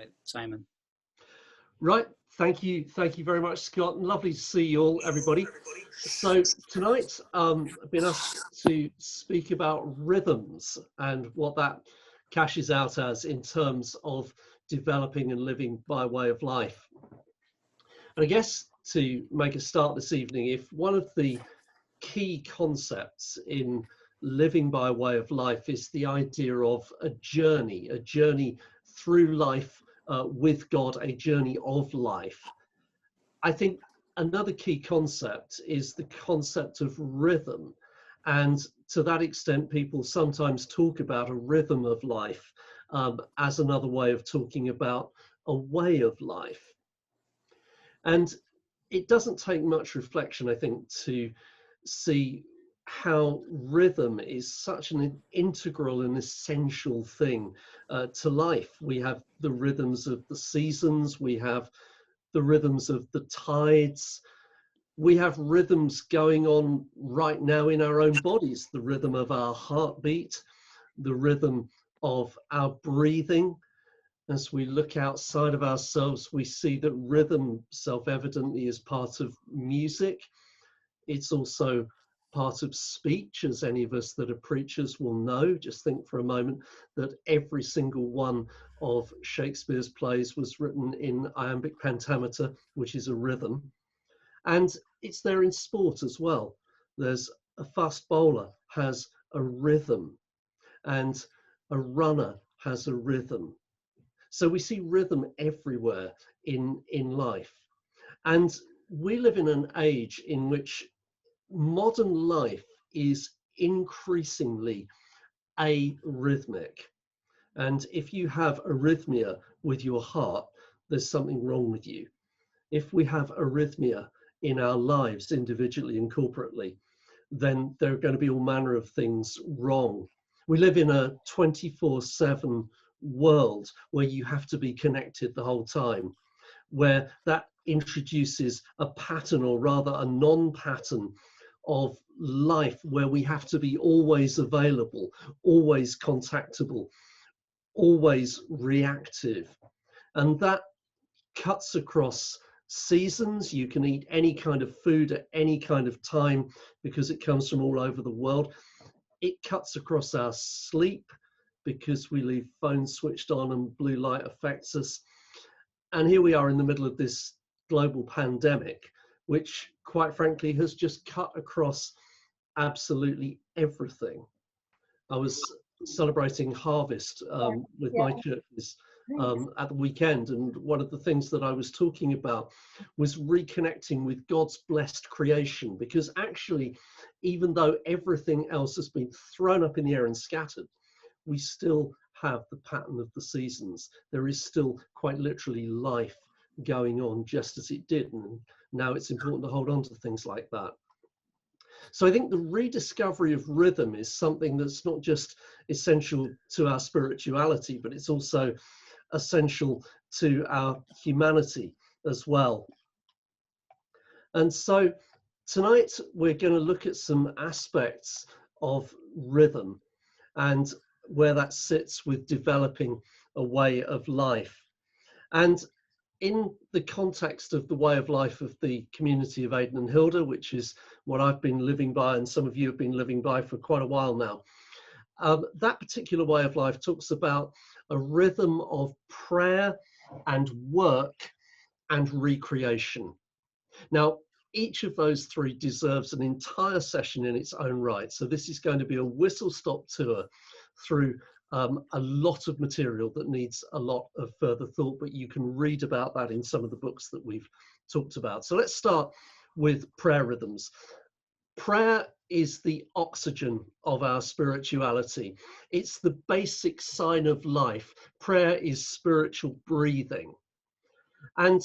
with Simon. Right, thank you very much, Scott. Lovely to see you all, everybody. So tonight, I've been asked to speak about rhythms and what that cashes out as in terms of developing and living by way of life. And I guess to make a start this evening, if one of the key concepts in living by way of life is the idea of a journey through life with God, a journey of life. I think another key concept is the concept of rhythm. And to that extent, people sometimes talk about a rhythm of life as another way of talking about a way of life. And it doesn't take much reflection, I think, to see how rhythm is such an integral and essential thing to life. We have the rhythms of the seasons, we have the rhythms of the tides, we have rhythms going on right now in our own bodies, the rhythm of our heartbeat, the rhythm of our breathing. As we look outside of ourselves, we see that rhythm self-evidently is part of music. It's also part of speech, as any of us that are preachers will know. Just think for a moment that every single one of Shakespeare's plays was written in iambic pentameter, which is a rhythm. And it's there in sport as well. There's a fast bowler has a rhythm, and a runner has a rhythm. So we see rhythm everywhere in life. And we live in an age in which modern life is increasingly arrhythmic. And if you have arrhythmia with your heart, there's something wrong with you. If we have arrhythmia in our lives individually and corporately, then there are going to be all manner of things wrong. We live in a 24/7 world where you have to be connected the whole time, where that introduces a pattern, or rather a non-pattern, of life where we have to be always available, always contactable, always reactive. And that cuts across seasons. You can eat any kind of food at any kind of time because it comes from all over the world. It cuts across our sleep because we leave phones switched on and blue light affects us. And here we are in the middle of this global pandemic, which quite frankly has just cut across absolutely everything. I was celebrating harvest with my churches at the weekend, and one of the things that I was talking about was reconnecting with God's blessed creation, because actually, even though everything else has been thrown up in the air and scattered, we still have the pattern of the seasons. There is still quite literally life going on just as it did, and now it's important to hold on to things like that. So I think the rediscovery of rhythm is something that's not just essential to our spirituality, but it's also essential to our humanity as well. And so tonight we're going to look at some aspects of rhythm and where that sits with developing a way of life. And in the context of the way of life of the community of Aidan and Hilda, which is what I've been living by and some of you have been living by for quite a while now, that particular way of life talks about a rhythm of prayer and work and recreation. Now, each of those three deserves an entire session in its own right. So this is going to be a whistle-stop tour through a lot of material that needs a lot of further thought, but you can read about that in some of the books that we've talked about. So let's start with prayer rhythms. Prayer is the oxygen of our spirituality. It's the basic sign of life. Prayer is spiritual breathing. And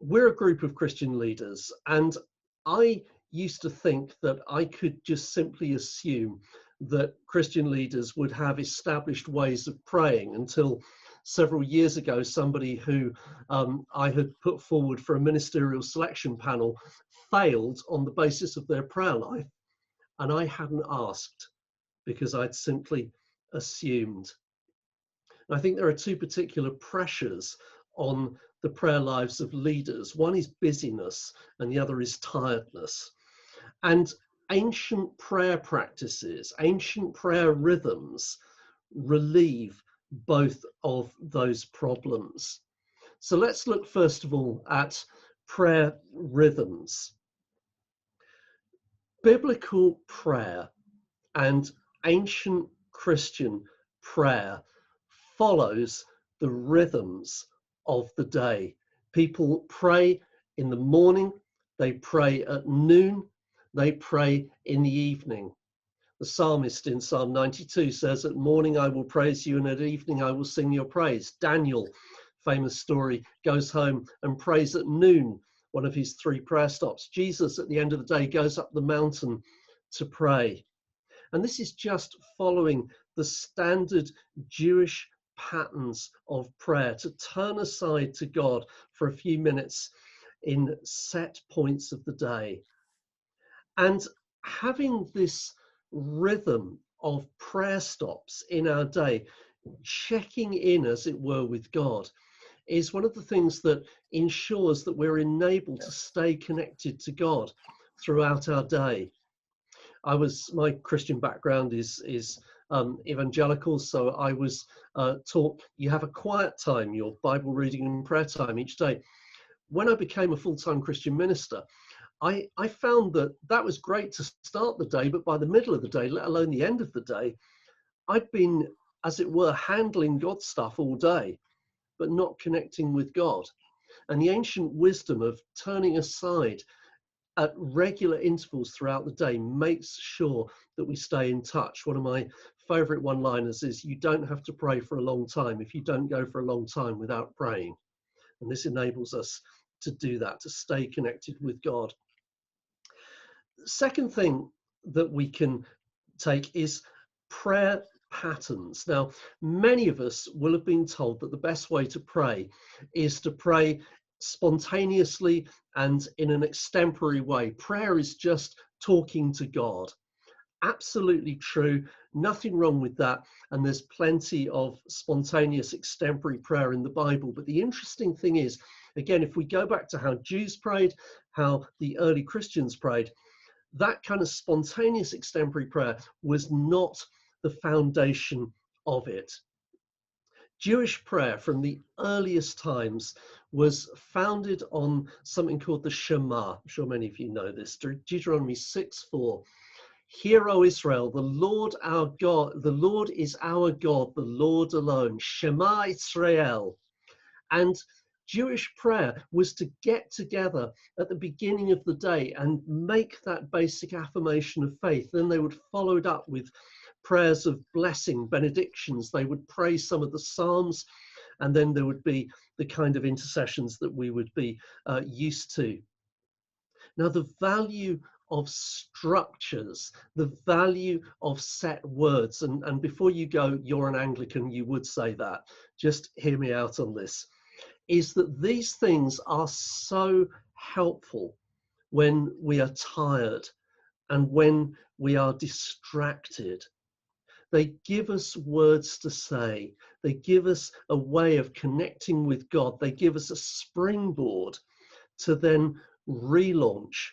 we're a group of Christian leaders, and I used to think that I could just simply assume that Christian leaders would have established ways of praying, until several years ago somebody who I had put forward for a ministerial selection panel failed on the basis of their prayer life, and I hadn't asked because I'd simply assumed. And I think there are two particular pressures on the prayer lives of leaders. One is busyness and the other is tiredness. And ancient prayer practices, ancient prayer rhythms relieve both of those problems. So let's look first of all at prayer rhythms. Biblical prayer and ancient Christian prayer follows the rhythms of the day. People pray in the morning, they pray at noon, they pray in the evening. The psalmist in Psalm 92 says, "At morning I will praise you, and at evening I will sing your praise." Daniel, famous story, goes home and prays at noon, one of his 3 prayer stops. Jesus, at the end of the day, goes up the mountain to pray. And this is just following the standard Jewish patterns of prayer, to turn aside to God for a few minutes in set points of the day. And having this rhythm of prayer stops in our day, checking in, as it were, with God, is one of the things that ensures that we're enabled to stay connected to God throughout our day. My Christian background is evangelical, so I was taught you have a quiet time, your Bible reading and prayer time each day. When I became a full-time Christian minister, I found that was great to start the day, but by the middle of the day, let alone the end of the day, I'd been, as it were, handling God stuff all day, but not connecting with God. And the ancient wisdom of turning aside at regular intervals throughout the day makes sure that we stay in touch. One of my favorite one-liners is, "You don't have to pray for a long time if you don't go for a long time without praying." And this enables us to do that, to stay connected with God. Second thing that we can take is prayer patterns. Now, many of us will have been told that the best way to pray is to pray spontaneously and in an extempore way. Prayer is just talking to God. Absolutely true, nothing wrong with that, and there's plenty of spontaneous extempore prayer in the Bible. But the interesting thing is, again, if we go back to how Jews prayed, how the early Christians prayed, that kind of spontaneous extempore prayer was not the foundation of it. Jewish prayer from the earliest times was founded on something called the Shema. I'm sure many of you know this. Deuteronomy 6:4. "Hear, O Israel, the Lord our God, the Lord is our God, the Lord alone. Shema Israel." And Jewish prayer was to get together at the beginning of the day and make that basic affirmation of faith. Then they would follow it up with prayers of blessing, benedictions. They would pray some of the Psalms, and then there would be the kind of intercessions that we would be used to. Now, the value of structures, the value of set words, and before you go, "You're an Anglican, you would say that," just hear me out on this, is that these things are so helpful when we are tired and when we are distracted. They give us words to say. They give us a way of connecting with God. They give us a springboard to then relaunch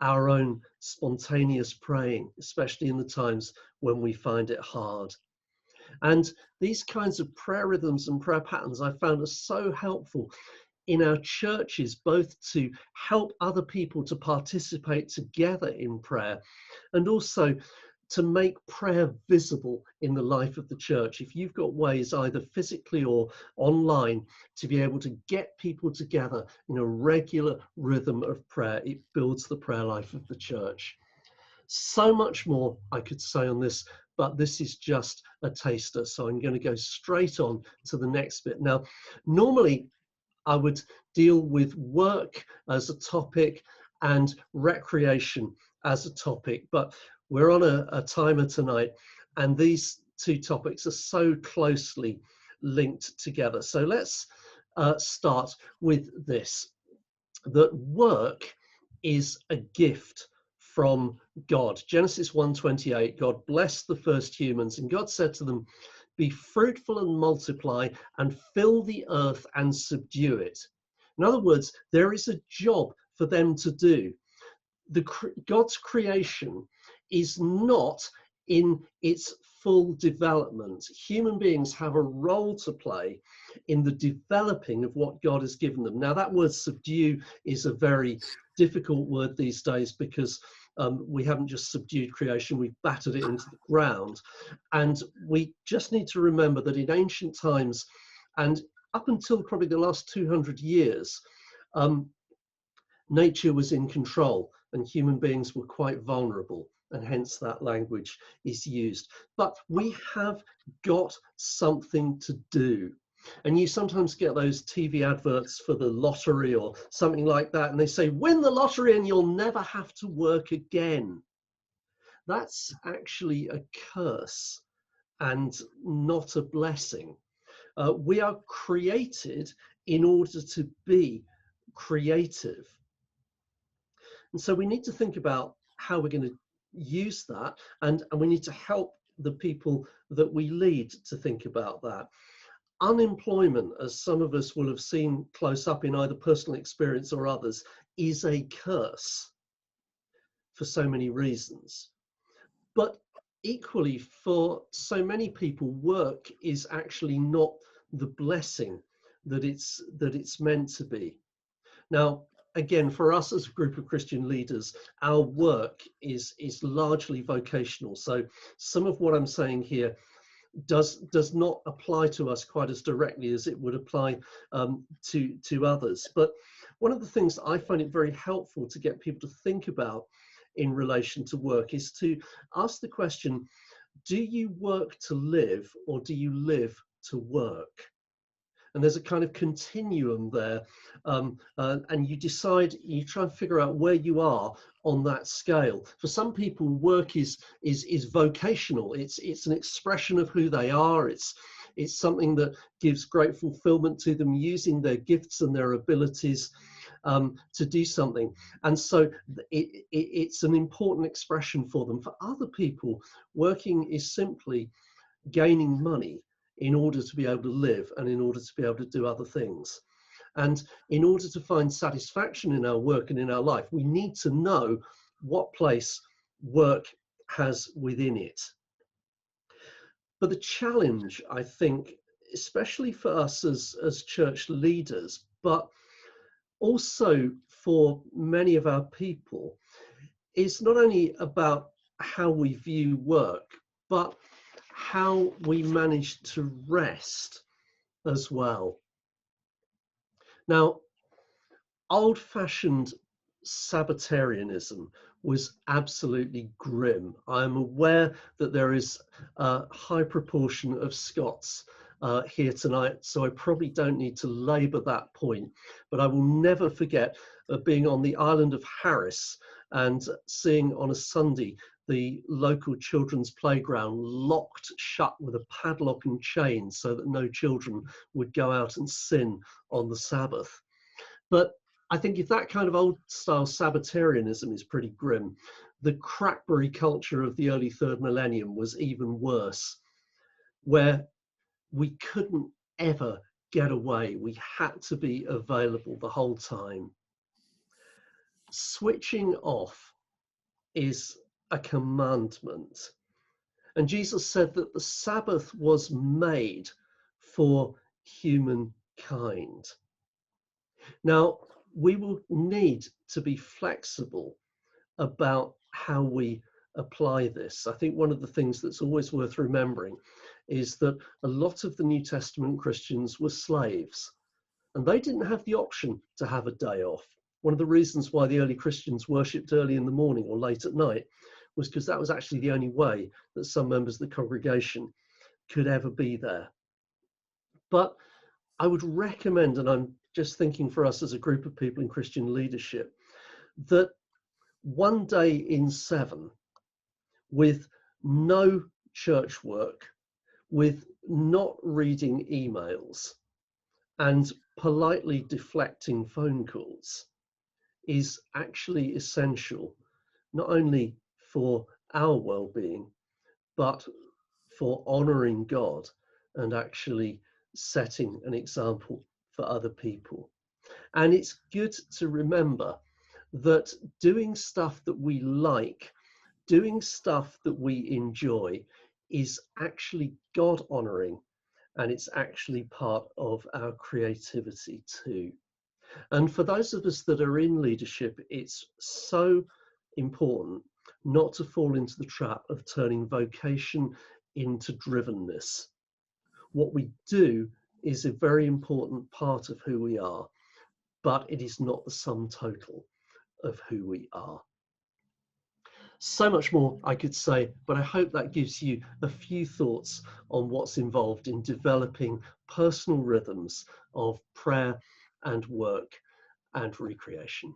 our own spontaneous praying, especially in the times when we find it hard. And these kinds of prayer rhythms and prayer patterns I found are so helpful in our churches, both to help other people to participate together in prayer, and also to make prayer visible in the life of the church. If you've got ways, either physically or online, to be able to get people together in a regular rhythm of prayer, it builds the prayer life of the church. So much more I could say on this, but this is just a taster, so I'm going to go straight on to the next bit. Now, normally I would deal with work as a topic and recreation as a topic, but we're on a timer tonight, and these two topics are so closely linked together. So let's start with this, that work is a gift from God. Genesis 1:28, God blessed the first humans, and God said to them, be fruitful and multiply and fill the earth and subdue it. In other words, there is a job for them to do. God's creation is not in its full development. Human beings have a role to play in the developing of what God has given them. Now, that word subdue is a very difficult word these days because we haven't just subdued creation, we've battered it into the ground. And we just need to remember that in ancient times, and up until probably the last 200 years, nature was in control and human beings were quite vulnerable, and hence that language is used. But we have got something to do. And you sometimes get those TV adverts for the lottery or something like that, and they say, win the lottery and you'll never have to work again. That's actually a curse and not a blessing. We are created in order to be creative. And so we need to think about how we're going to use that, and we need to help the people that we lead to think about that. Unemployment, as some of us will have seen close up in either personal experience or others, is a curse for so many reasons. But equally, for so many people, work is actually not the blessing that it's meant to be. Now, again, for us as a group of Christian leaders, our work is largely vocational. So some of what I'm saying here does not apply to us quite as directly as it would apply to others. But one of the things I find it very helpful to get people to think about in relation to work is to ask the question, do you work to live or do you live to work? And there's a kind of continuum there, and you try and figure out where you are on that scale. For some people, work is vocational. It's an expression of who they are. It's something that gives great fulfillment to them, using their gifts and their abilities to do something. And so it's an important expression for them. For other people, working is simply gaining money in order to be able to live and in order to be able to do other things. And in order to find satisfaction in our work and in our life, we need to know what place work has within it. But the challenge, I think, especially for us as church leaders, but also for many of our people, is not only about how we view work, but how we manage to rest as well. Now, old-fashioned Sabbatarianism was absolutely grim. I'm aware that there is a high proportion of Scots here tonight, so I probably don't need to labour that point, but I will never forget being on the island of Harris and seeing on a Sunday the local children's playground locked shut with a padlock and chain so that no children would go out and sin on the Sabbath. But I think if that kind of old style Sabbatarianism is pretty grim, the crackberry culture of the early third millennium was even worse, where we couldn't ever get away. We had to be available the whole time. Switching off is a commandment. And Jesus said that the Sabbath was made for humankind. Now, we will need to be flexible about how we apply this. I think one of the things that's always worth remembering is that a lot of the New Testament Christians were slaves, and they didn't have the option to have a day off. One of the reasons why the early Christians worshipped early in the morning or late at night was because that was actually the only way that some members of the congregation could ever be there. But I would recommend, and I'm just thinking for us as a group of people in Christian leadership, that one day in 7, with no church work, with not reading emails, and politely deflecting phone calls, is actually essential, not only for our well-being, but for honouring God and actually setting an example for other people. And it's good to remember that doing stuff that we like, doing stuff that we enjoy, is actually God honoring, and it's actually part of our creativity too. And for those of us that are in leadership, it's so important not to fall into the trap of turning vocation into drivenness. What we do is a very important part of who we are, but it is not the sum total of who we are. So much more I could say, but I hope that gives you a few thoughts on what's involved in developing personal rhythms of prayer and work and recreation.